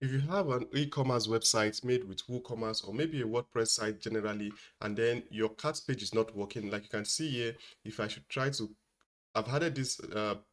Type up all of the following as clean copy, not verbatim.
If you have an e-commerce website made with WooCommerce or maybe a WordPress site generally, and then your cart page is not working, like you can see here, if I should try to, I've added this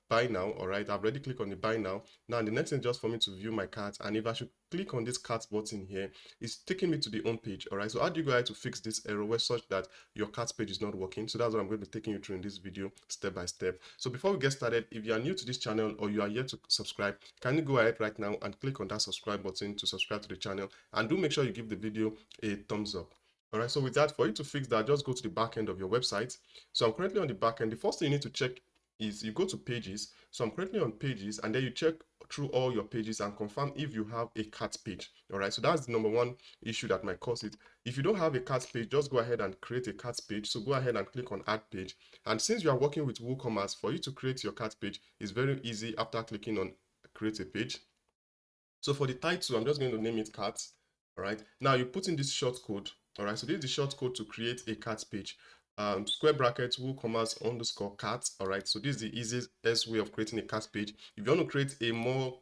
buy now, all right, I've already clicked on the buy now. Now the next thing is just for me to view my cart, and if I should click on this cart button here, it's taking me to the home page, all right. So how do you go ahead to fix this error where such that your cart page is not working? So that's what I'm going to be taking you through in this video step by step. So before we get started, if you are new to this channel or you are yet to subscribe, can you go ahead right now and click on that subscribe button to subscribe to the channel, and do make sure you give the video a thumbs up. All right, so with that, for you to fix that, just go to the back end of your website. So I'm currently on the back end. The first thing you need to check is you go to pages. So I'm currently on pages, and then you check through all your pages and confirm if you have a cart page. All right, so that's the number one issue that might cause it. If you don't have a cart page, just go ahead and create a cart page. So go ahead and click on add page. And since you are working with WooCommerce, for you to create your cart page is very easy after clicking on create a page. So for the title, I'm just going to name it cart. All right, now you put in this short code. All right, so this is the short code to create a cart page. Square brackets WooCommerce underscore cart. All right, so this is the easiest way of creating a cart page. If you want to create a more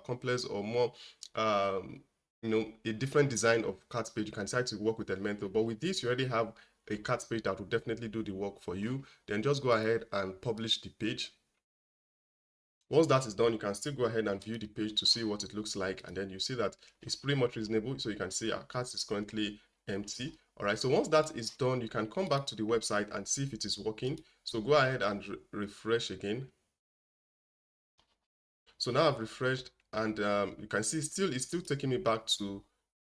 complex or more a different design of cart page, you can decide to work with Elementor. But with this, you already have a cart page that will definitely do the work for you. Then just go ahead and publish the page. Once that is done, you can still go ahead and view the page to see what it looks like, and then you see that it's pretty much reasonable. So you can see our cart is currently empty. All right, so once that is done, you can come back to the website and see if it is working. So go ahead and refresh again. So now I've refreshed, and you can see it's still taking me back to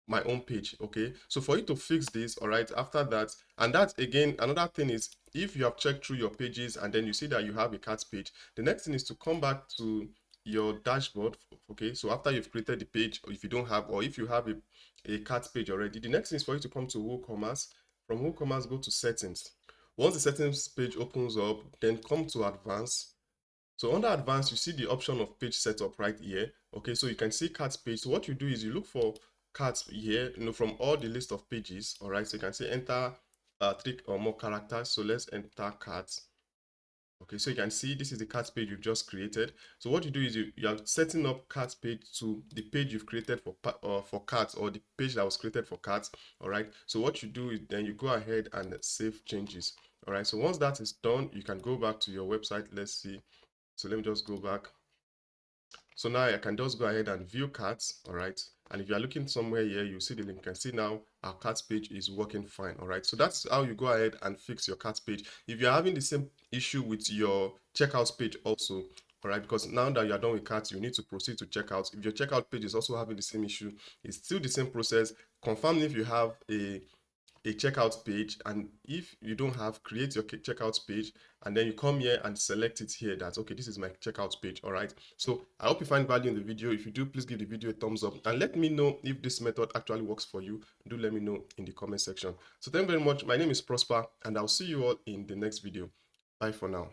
my own page. Okay, so for you to fix this, all right, after that, and that again, another thing is, if you have checked through your pages and then you see that you have a cart page, the next thing is to come back to your dashboard. Okay, so after you've created the page, or if you don't have, or if you have a cart page already, the next thing is for you to come to WooCommerce. From WooCommerce, go to settings. Once the settings page opens up, then come to advanced. So under advanced, you see the option of page setup right here. Okay, so you can see cart page. So what you do is you look for cards here, from all the list of pages. All right, so you can say enter 3 or more characters. So let's enter cards. Okay, so you can see this is the cart page you've just created. So what you do is you are setting up cart page to the page you've created for cards, or the page that was created for cards. All right, so what you do is then you go ahead and save changes. All right, so once that is done, you can go back to your website. Let's see. So let me just go back. So now I can just go ahead and view cards. All right, and if you are looking somewhere here, you see the link. You can see now our cards page is working fine. All right, so that's how you go ahead and fix your cards page. If you're having the same issue with your checkout page also, all right, because now that you are done with cards, you need to proceed to checkout. If your checkout page is also having the same issue, it's still the same process. Confirm if you have a checkout page, and if you don't have, create your checkout page, and then you come here and select it here that, okay, this is my checkout page. All right, so I hope you find value in the video. If you do, please give the video a thumbs up, and let me know if this method actually works for you. Do let me know in the comment section. So thank you very much. My name is Prosper, and I'll see you all in the next video. Bye for now.